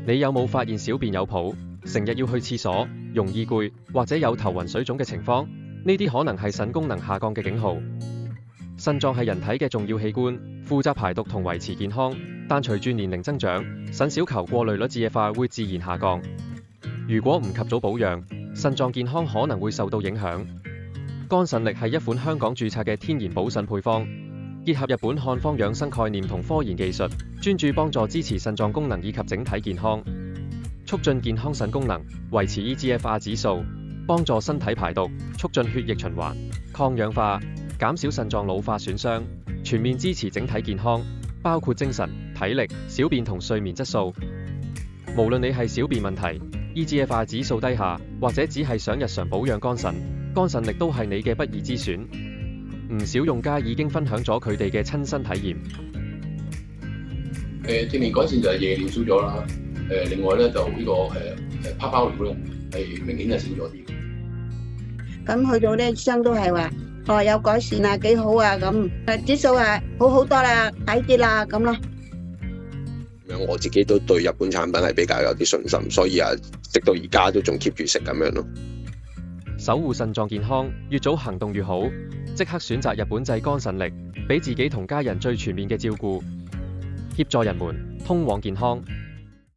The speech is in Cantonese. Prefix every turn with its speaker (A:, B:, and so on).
A: 你有冇發現小便有泡，成日要去廁所，容易攰，或者有頭暈水腫嘅情況？呢啲可能係腎功能下降嘅警號。腎臟係人體嘅重要器官，負責排毒同維持健康，但隨住年齡增長，腎小球過濾率自液化會自然下降。如果唔及早保養，腎臟健康可能會受到影響。肝腎力係一款香港註冊嘅天然補腎配方，結合日本漢方養生概念同科研技術，專注幫助支持腎臟功能以及整體健康，促進健康腎功能，維持 eGFR 指數，幫助身體排毒，促進血液循環，抗氧化，減少腎臟老化損傷，全面支持整體健康，包括精神、體力、小便同睡眠質素。無論你係小便問題、eGFR 指數低下，或者只係想日常保養肝腎，肝腎力都係你嘅不二之選。唔少用家已經分享咗佢哋嘅親身體驗。
B: 正面改善就係夜尿少咗啦。另外咧就呢個泡泡尿咧係明顯係少咗啲。
C: 咁去到呢醫生都係話，有改善啊，幾好啊咁，指數好好多啦，抵啲啦咁咯。
D: 我自己都對日本產品係比較有啲信心，所以直到而家都仲 keep 住食咁樣咯。
A: 守護腎臟健康，越早行動越好。即刻選擇日本製肝腎力，俾自己同家人最全面嘅照顧，協助人們通往健康。